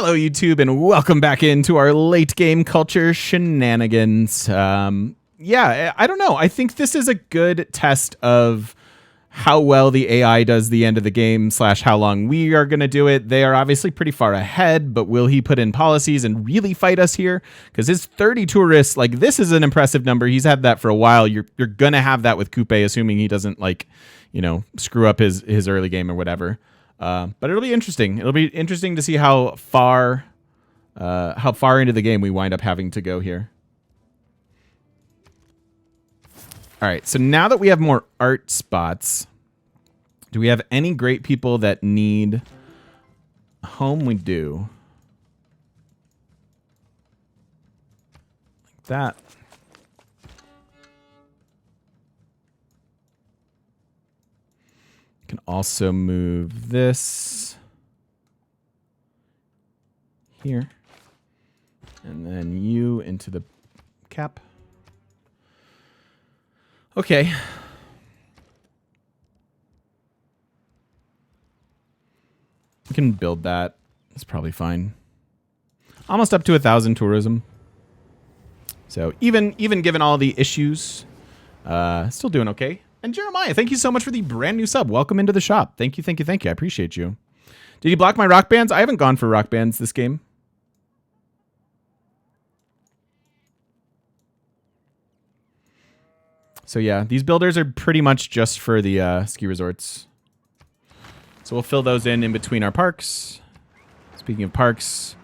Hello, YouTube, and welcome back into our late game culture shenanigans. Yeah, I don't know. I think this is a good test of how well the AI does the end of the game / how long we are going to do it. They are obviously pretty far ahead, but will he put in policies and really fight us here? Because his 30 tourists, like, this is an impressive number. He's had that for a while. You're going to have that with Coupe, assuming he doesn't, like, you know, screw up his early game or whatever. But it'll be interesting. It'll be interesting to see how far into the game we wind up having to go here. All right, so now that we have more art spots, do we have any great people that need a home? We do. Like that. Can also move this here. And then you into the cap. Okay. We can build that. It's probably fine. Almost up to 1,000 tourism. So even given all the issues, still doing okay. And Jeremiah, thank you so much for the brand new sub. Welcome into the shop. Thank you. I appreciate you. Did you block my rock bands? I haven't gone for rock bands this game. So yeah, these builders are pretty much just for the ski resorts. So we'll fill those in between our parks. Speaking of parks,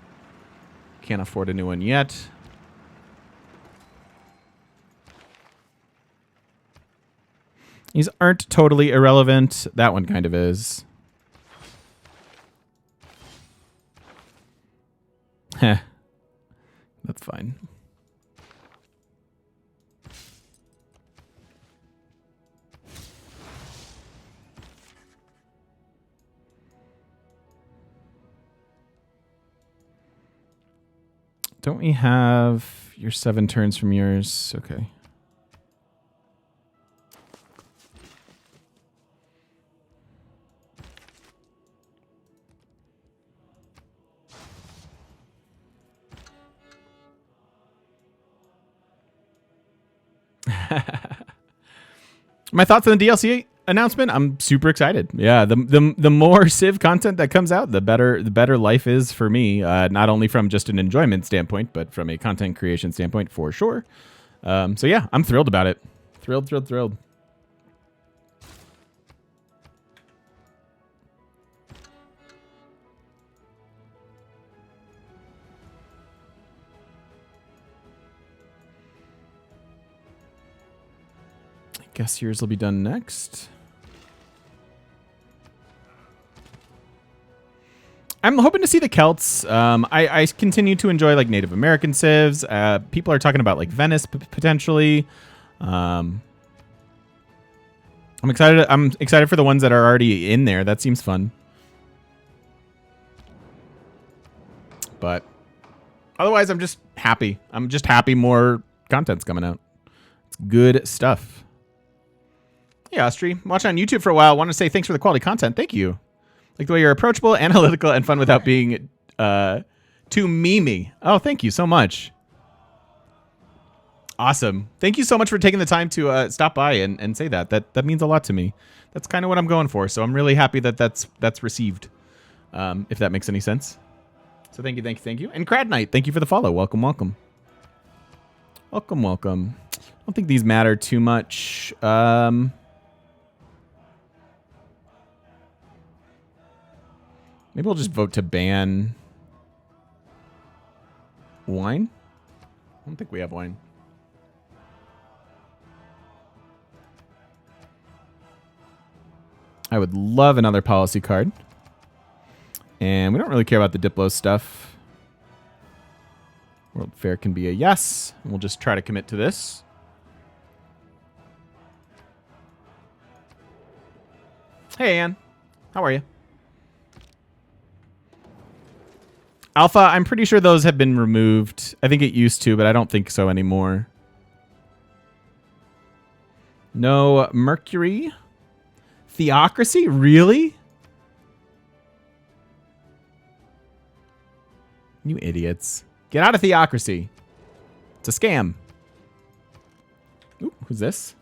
can't afford a new one yet. These aren't totally irrelevant. That one kind of is. Heh. That's fine. Don't we have your 7 turns from yours? Okay. My thoughts on the DLC announcement? I'm super excited. Yeah, the more Civ content that comes out, the better life is for me. Not only from just an enjoyment standpoint, but from a content creation standpoint for sure. So yeah, I'm thrilled about it. Thrilled. Guess yours will be done next. I'm hoping to see the Celts. I continue to enjoy like Native American civs. People are talking about like Venice potentially. I'm excited. I'm excited for the ones that are already in there. That seems fun. But otherwise, I'm just happy. I'm just happy more content's coming out. It's good stuff. Hey, Austri. Watching on YouTube for a while. Want to say thanks for the quality content. Thank you. Like the way you're approachable, analytical, and fun without being too memey. Oh, thank you so much. Awesome. Thank you so much for taking the time to stop by and say that. That means a lot to me. That's kind of what I'm going for. So I'm really happy that that's received, if that makes any sense. So thank you. And Crad Knight, thank you for the follow. Welcome. I don't think these matter too much. Maybe we'll just vote to ban wine. I don't think we have wine. I would love another policy card. And we don't really care about the Diplo stuff. World Fair can be a yes. We'll just try to commit to this. Hey, Ann. How are you? Alpha, I'm pretty sure those have been removed. I think it used to, but I don't think so anymore. No Mercury. Theocracy? Really? You idiots. Get out of theocracy. It's a scam. Ooh, who's this?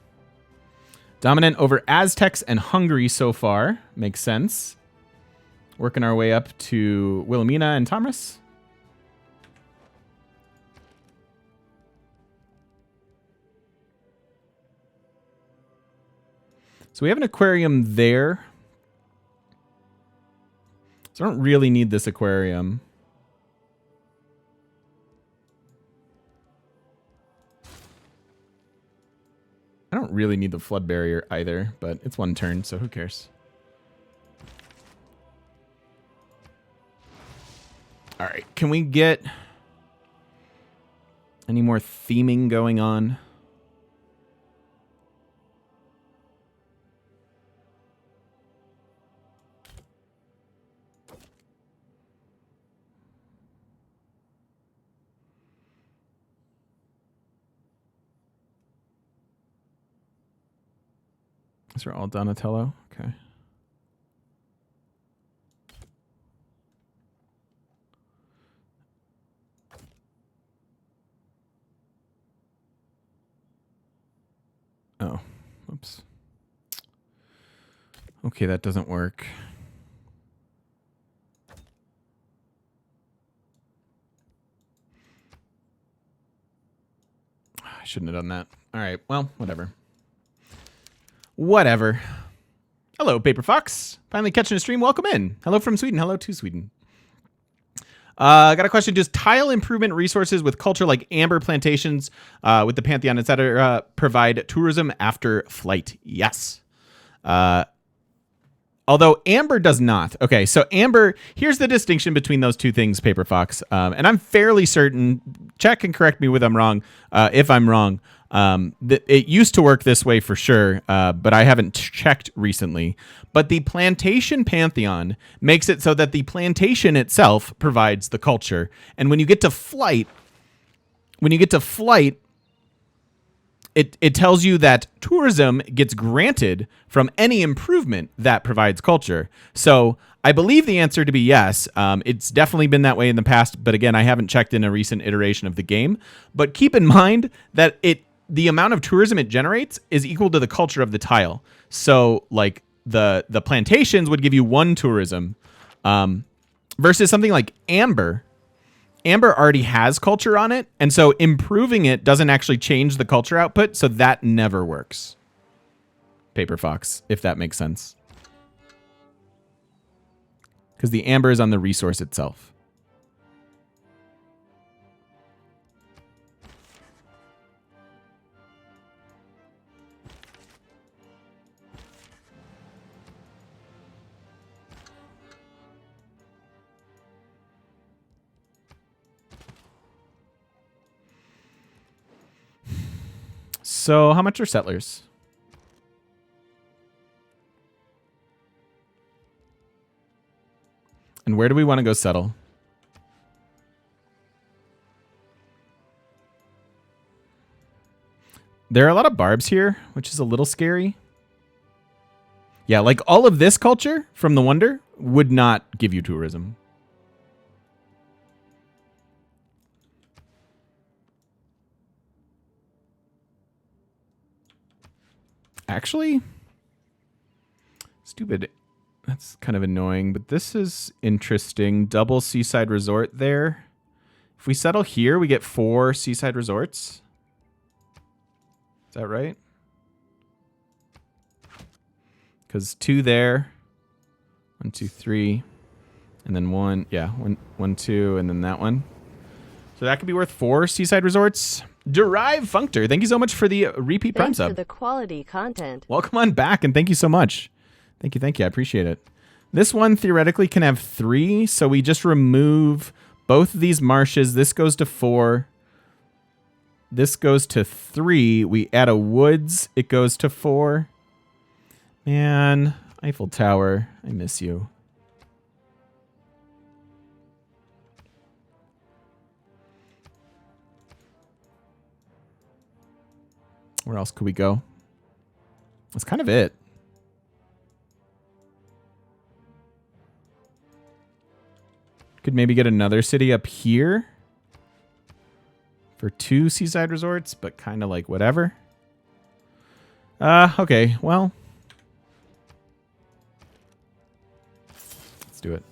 Dominant over Aztecs and Hungary so far. Makes sense. Working our way up to Wilhelmina and Tamris. So we have an aquarium there. So I don't really need this aquarium. I don't really need the flood barrier either, but it's one turn, so who cares? All right, can we get any more theming going on? These are all Donatello. Okay. Oh, oops. Okay, that doesn't work. I shouldn't have done that. All right, well, whatever. Whatever. Hello, Paper Fox. Finally catching a stream. Welcome in. Hello from Sweden. Hello to Sweden. Got a question. Does tile improvement resources with culture like amber plantations with the Pantheon, etc., provide tourism after flight? Yes. Although amber does not. Okay, so amber, here's the distinction between those two things, Paper Fox. And I'm fairly certain, check and correct me if I'm wrong, it used to work this way for sure, but I haven't checked recently. But the plantation pantheon makes it so that the plantation itself provides the culture. And when you get to flight, it tells you that tourism gets granted from any improvement that provides culture. So I believe the answer to be yes. It's definitely been that way in the past, but again, I haven't checked in a recent iteration of the game. But keep in mind that the amount of tourism it generates is equal to the culture of the tile. So like the plantations would give you 1 tourism, versus something like amber. Amber already has culture on it, and so improving it doesn't actually change the culture output, so that never works. Paper Fox, if that makes sense. Because the amber is on the resource itself. So how much are settlers? And where do we want to go settle? There are a lot of barbs here, which is a little scary. Yeah, like all of this culture from the Wonder would not give you tourism. Actually, stupid. That's kind of annoying, but this is interesting. Double seaside resort there. If we settle here, we get 4 seaside resorts. Is that right? Because 2 there. 1, 2, 3. And then 1. Yeah, 1, 2, and then that one. So that could be worth 4 seaside resorts. Derive Functor, thank you so much for the repeat Prime sub. Thanks for the quality content. Welcome on back, and thank you so much. Thank you. I appreciate it. This one theoretically can have 3, so we just remove both of these marshes. This goes to 4. This goes to 3. We add a woods. It goes to 4. Man, Eiffel Tower, I miss you. Where else could we go? That's kind of it. Could Could maybe get another city up here for 2 seaside resorts, but kind of like whatever. Okay, well. Let's do it.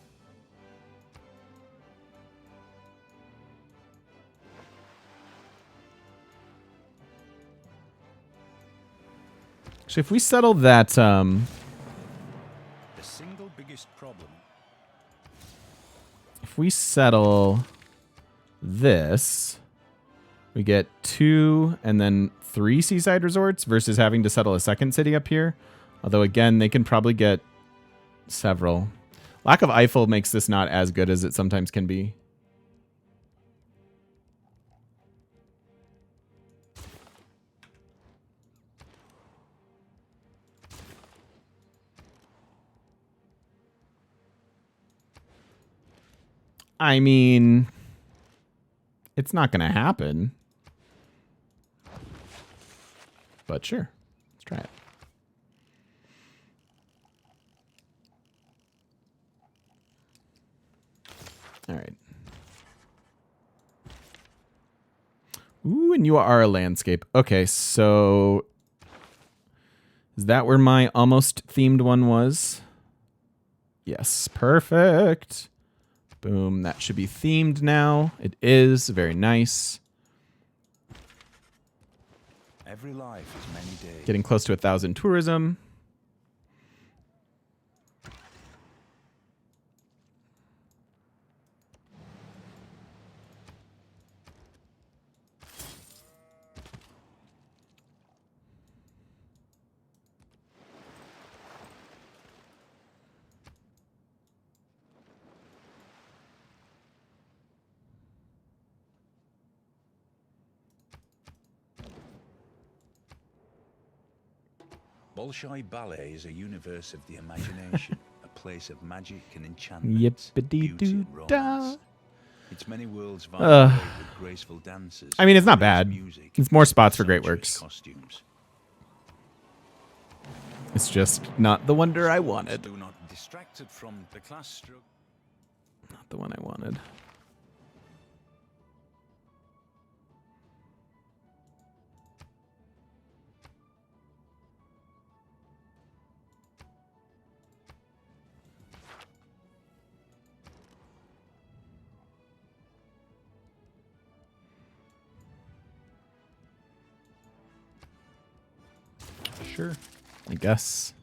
So if we settle that, The single biggest problem. if we settle this, we get 2 and then 3 seaside resorts versus having to settle a second city up here. Although again, they can probably get several. Lack of Eiffel makes this not as good as it sometimes can be. I mean, it's not going to happen. But sure, let's try it. All right. Ooh, and you are a landscape. Okay, so is that where my almost themed one was? Yes, perfect. Boom, that should be themed now. It is, very nice. Every life is many days. Getting close to 1,000 tourism. Bolshoi Ballet is a universe of the imagination, a place of magic and enchantment, beauty and romance. Its many worlds vibrate with graceful dances. I mean, it's not bad. Music, It's more spots for great sumptuous works. Costumes. It's just not the wonder I wanted. Do not distracted from the class struggle. Not the one I wanted. Sure, I guess.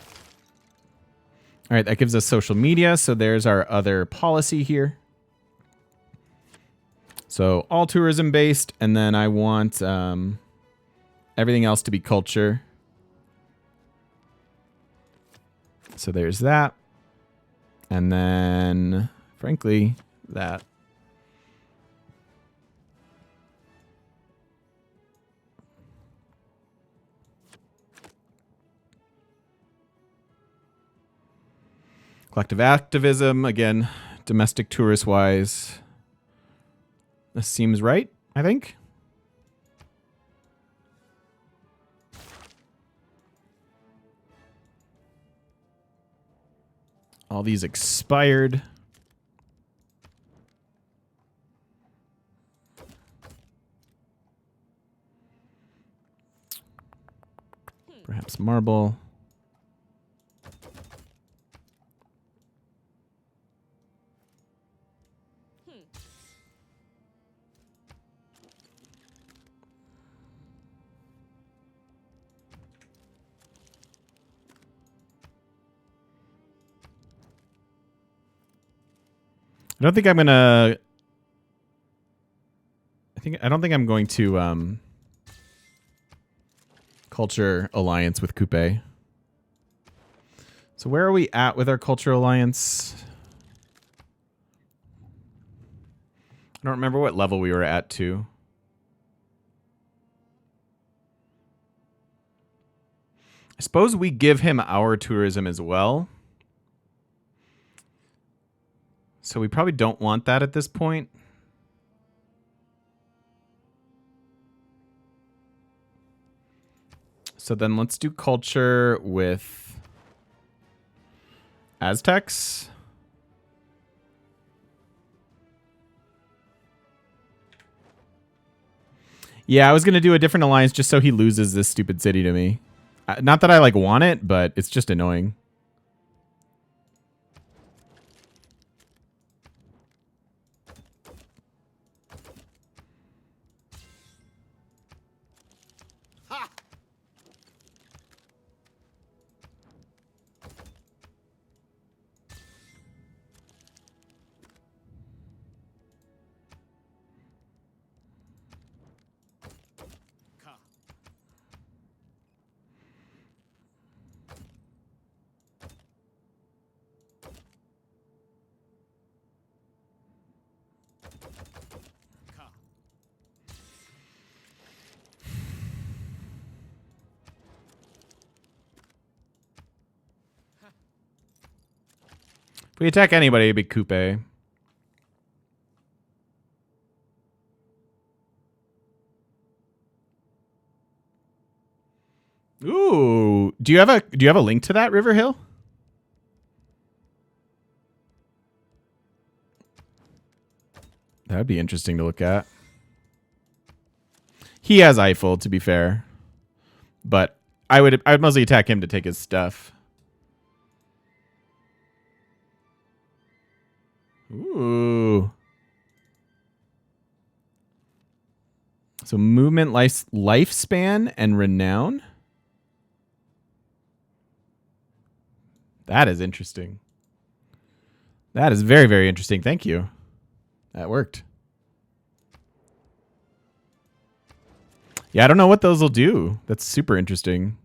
All right, that gives us social media. So there's our other policy here. So all tourism based, and then I want everything else to be culture. So there's that. And then, frankly, that. Collective activism, again, domestic tourist-wise. This seems right, I think. All these expired. Perhaps marble. I don't think I'm gonna. I don't think I'm going to culture alliance with Coupe. So where are we at with our culture alliance? I don't remember what level we were at to. I suppose we give him our tourism as well. So we probably don't want that at this point. So then let's do culture with Aztecs. Yeah, I was going to do a different alliance just so he loses this stupid city to me. Not that I like want it, but it's just annoying. If we attack anybody, it'd be Coupe. Ooh, do you have a link to that, River Hill? That would be interesting to look at. He has Eiffel, to be fair, but I would mostly attack him to take his stuff. Ooh. So movement, lifespan, and renown. That is interesting. That is very, very interesting. Thank you. That worked. Yeah, I don't know what those will do. That's super interesting.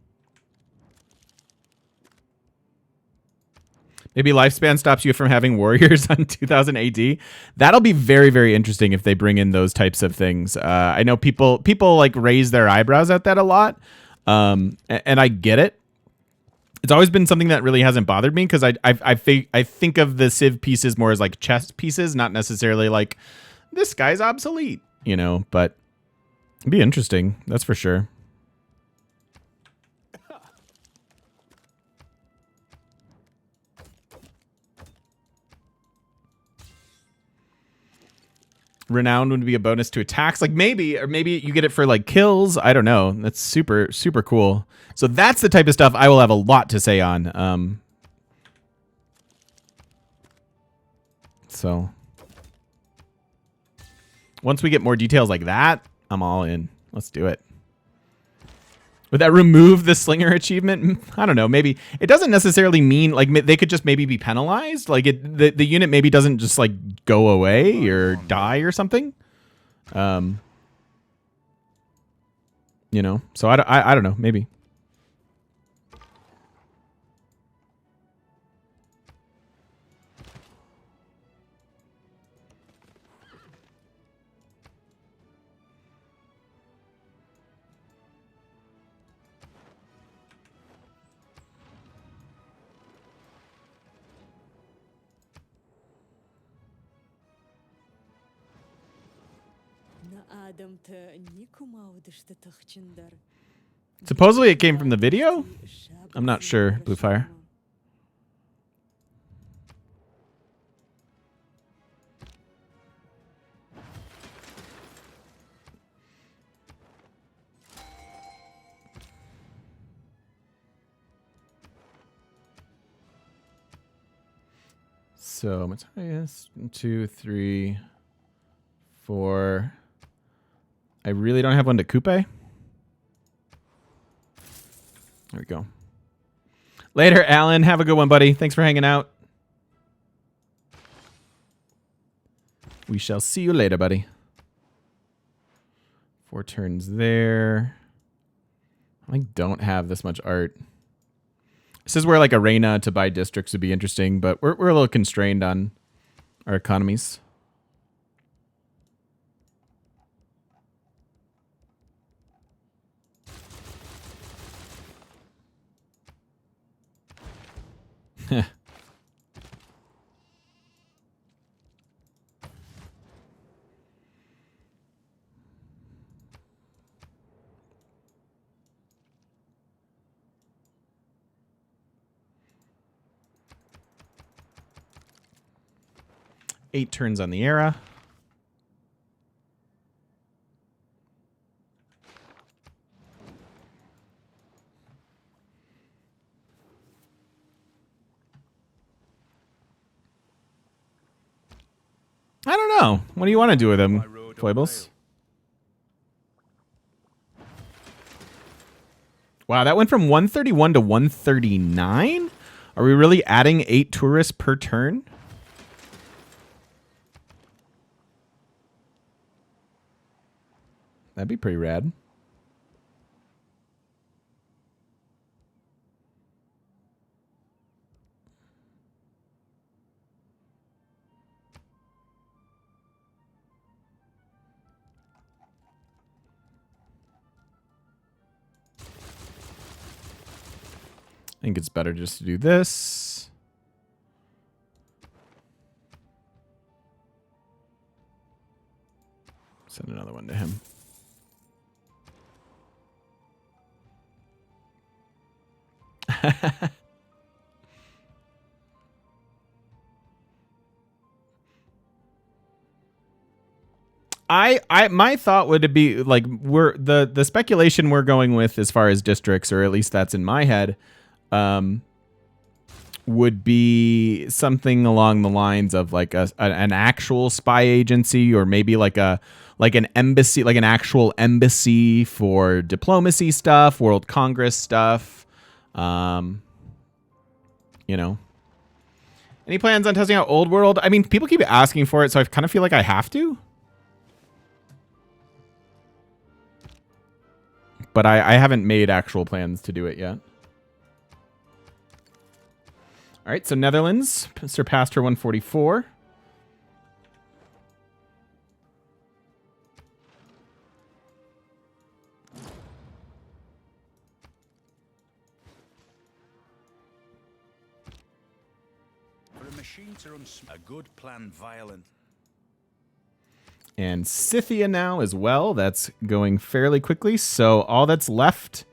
Maybe lifespan stops you from having warriors on 2000 AD. That'll be very, very interesting if they bring in those types of things. I know people like raise their eyebrows at that a lot, and I get it. It's always been something that really hasn't bothered me because I think of the Civ pieces more as like chess pieces, not necessarily like this guy's obsolete, you know. But it'd be interesting, that's for sure. Renown would be a bonus to attacks, like maybe, or maybe you get it for like kills. I don't know. That's super, super cool. So that's the type of stuff I will have a lot to say on. So once we get more details like that, I'm all in. Let's do it. Would that remove the Slinger achievement? I don't know. Maybe it doesn't necessarily mean like they could just maybe be penalized. Like the unit maybe doesn't just like go away or die or something. You know. So I don't know. Maybe. Supposedly it came from the video? I'm not sure, Bluefire. So Matthias, 1, 2, 3, 4. I really don't have one to Coupe. There we go. Later, Alan. Have a good one, buddy. Thanks for hanging out. We shall see you later, buddy. 4 turns there. I don't have this much art. This is where like Arena to buy districts would be interesting, but we're a little constrained on our economies. 8 turns on the era. I don't know. What do you want to do with him, Foibles? Wow, that went from 131 to 139? Are we really adding 8 tourists per turn? That'd be pretty rad. I think it's better just to do this. Send another one to him. My thought would be like we're the speculation we're going with as far as districts, or at least that's in my head, would be something along the lines of like an actual spy agency, or maybe like an embassy, like an actual embassy for diplomacy stuff, World Congress stuff. You know. Any plans on testing out Old World? I mean, people keep asking for it, so I kind of feel like I have to. But I haven't made actual plans to do it yet. All right, so Netherlands surpassed her 144. For a machine to run a good plan violent. And Scythia now as well. That's going fairly quickly. So all that's left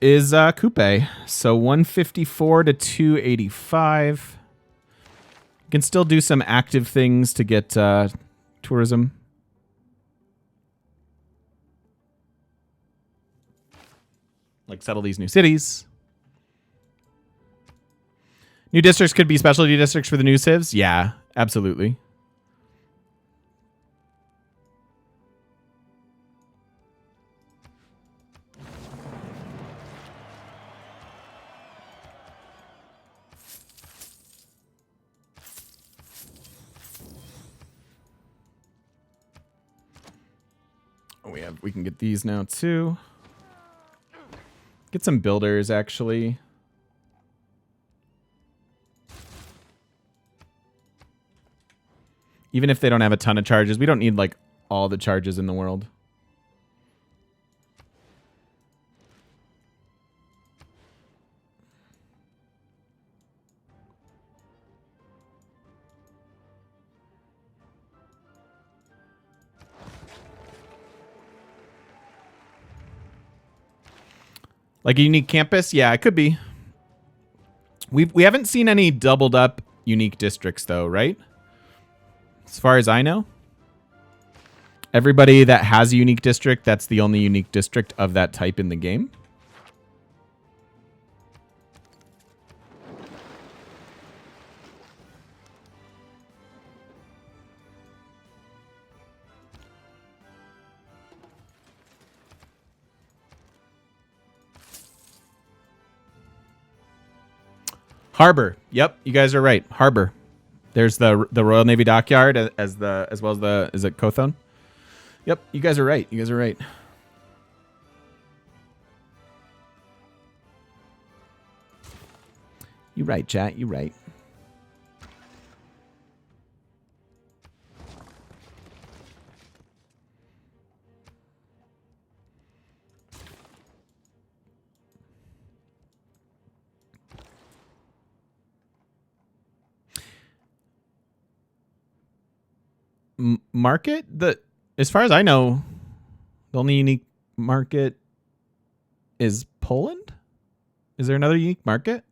is Coupe. So 154 to 285. You can still do some active things to get tourism. Like settle these new cities. New districts could be specialty districts for the new civs. Yeah, absolutely. We can get these now too. Get some builders actually. Even if they don't have a ton of charges, we don't need like all the charges in the world. Like a unique campus? Yeah, it could be. We haven't seen any doubled up unique districts though, right? As far as I know. Everybody that has a unique district, that's the only unique district of that type in the game. Harbor. Yep, you guys are right. Harbor. There's the Royal Navy Dockyard as well as the, is it Kothon? Yep, you guys are right. You guys are right. You right, chat. You right. Market, as far as I know, the only unique market is Poland. Is there another unique market?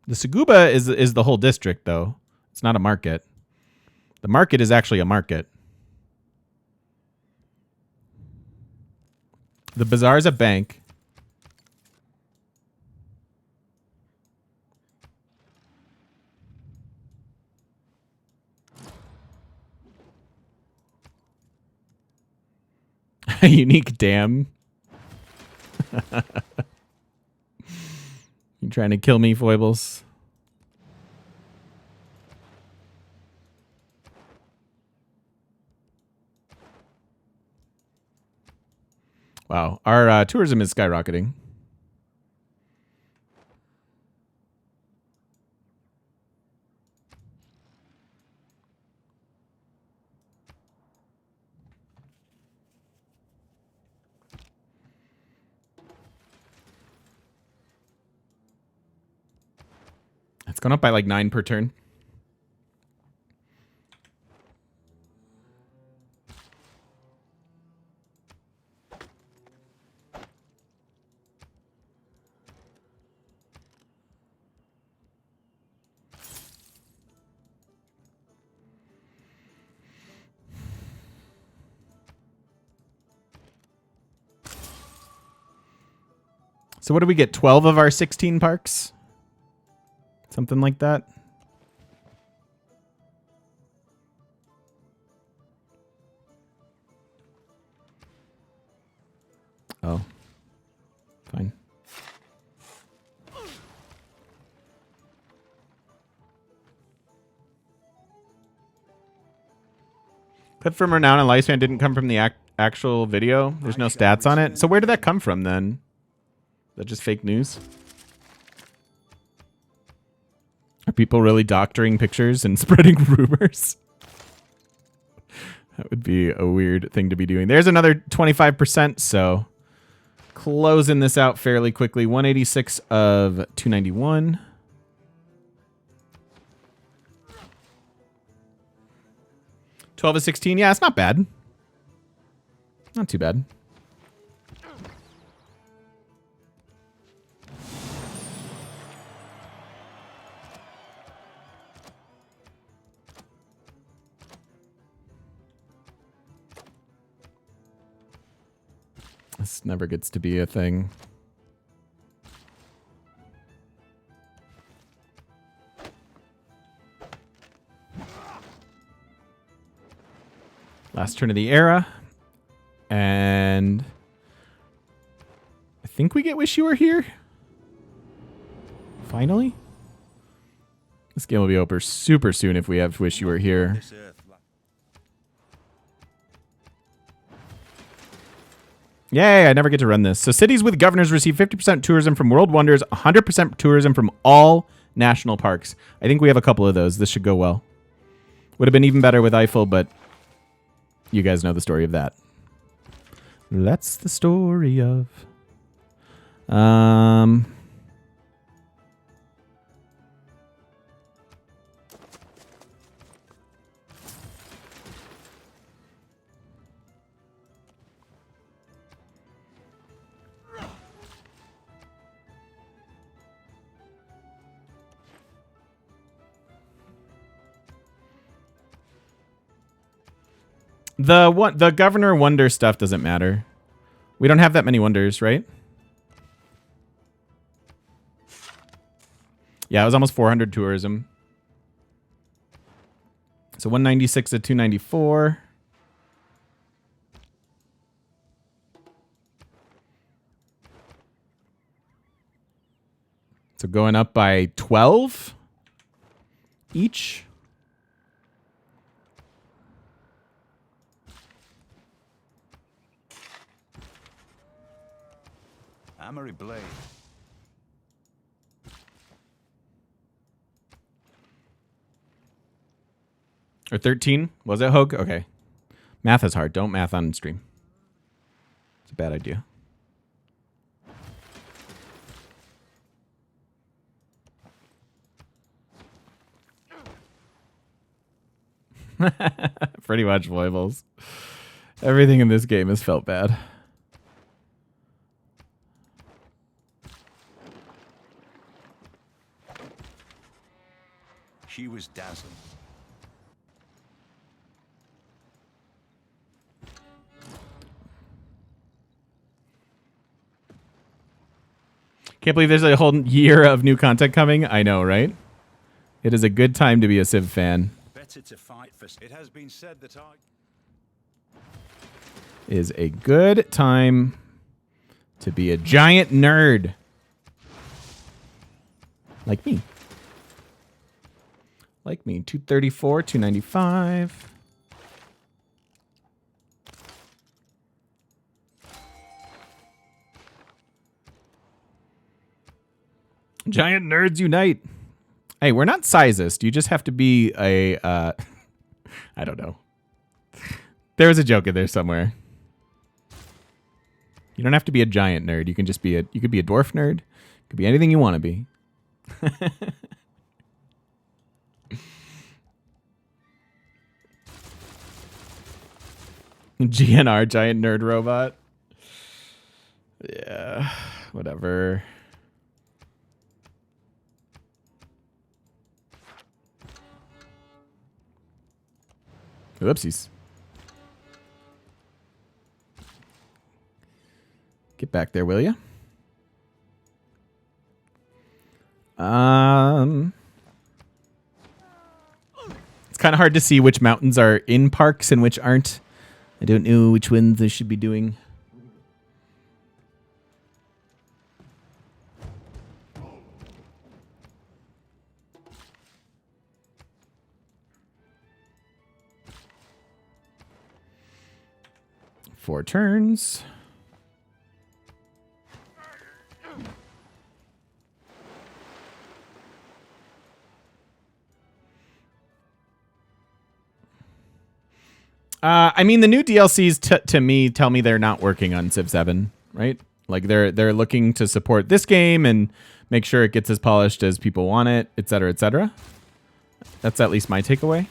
The Seguba is the whole district, though. It's not a market. The market is actually a market. The bazaar is a bank. A unique dam. You trying to kill me, Foibles? Wow, our tourism is skyrocketing. It's gone up by like 9 per turn. So what do we get? 12 of our 16 parks? Something like that. Oh. Fine. Clip from Renown and Lifespan didn't come from the actual video. There's no stats on it. So where did that come from then? Is that just fake news? Are people really doctoring pictures and spreading rumors? That would be a weird thing to be doing. There's another 25%, so closing this out fairly quickly. 186 of 291. $12 of 16. Yeah, it's not bad. Not too bad. This never gets to be a thing. Last turn of the era. And I think we get Wish You Were Here. Finally. This game will be over super soon if we have Wish You Were Here. Yay, I never get to run this. So cities with governors receive 50% tourism from World Wonders, 100% tourism from all national parks. I think we have a couple of those. This should go well. Would have been even better with Eiffel, but you guys know the story of that. That's the story of... The Governor Wonder stuff doesn't matter. We don't have that many wonders, right? Yeah, it was almost 400 tourism. So 196 to 294. So going up by 12 each. Amory Blade. Or 13? Was it, Hogue? Okay. Math is hard. Don't math on stream. It's a bad idea. Pretty much, foibles. Everything in this game has felt bad. She was dazzling. Can't believe there's a whole year of new content coming. I know, right? It is a good time to be a Civ fan. Better to fight for. It has been said that Is a good time to be a giant nerd. Like me. Like me. 234, 295. Giant nerds unite. Hey, we're not sizist. You just have to be a I don't know. There was a joke in there somewhere. You don't have to be a giant nerd. You can just be you could be a dwarf nerd. You could be anything you want to be. GNR, giant nerd robot. Yeah, whatever. Whoopsies. Get back there, will you? It's kind of hard to see which mountains are in parks and which aren't. I don't know which ones I should be doing. Four turns. I mean, the new DLCs to me tell me they're not working on Civ 7, right? Like they're looking to support this game and make sure it gets as polished as people want it, et cetera, et cetera. That's at least my takeaway.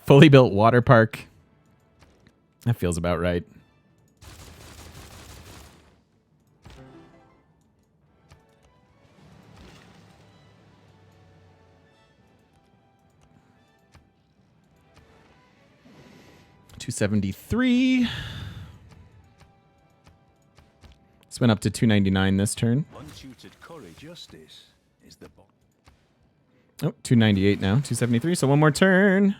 Fully built water park. That feels about right. $273. This went up to $299 this turn. untutored curry justice is the Oh, $298 now. $273. So one more turn.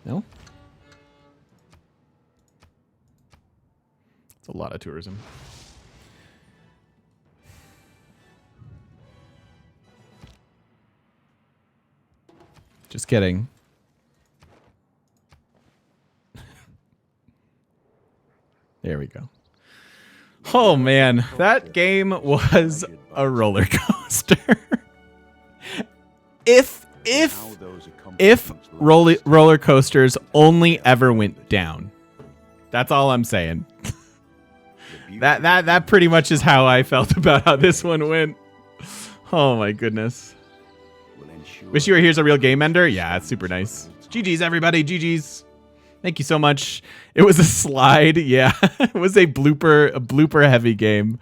No? It's a lot of tourism. Just kidding. There we go. Oh man, that game was a roller coaster. if roller coasters only ever went down. That's all I'm saying. that pretty much is how I felt about how this one went. Oh my goodness. Wish you were Here's a Real Game Ender. Yeah, it's super nice. GG's everybody, GG's. Thank you so much. It was a slide. Yeah, it was a blooper heavy game.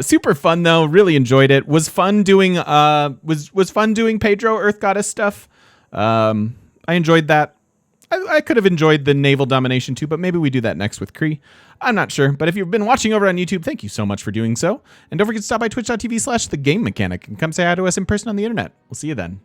Super fun though. Really enjoyed it. Was fun doing was fun doing Pedro Earth Goddess stuff. I enjoyed that. I could have enjoyed the naval domination too, but maybe we do that next with Kree. I'm not sure. But if you've been watching over on YouTube, thank you so much for doing so. And don't forget to stop by twitch.tv/thegamemechanic and come say hi to us in person on the internet. We'll see you then.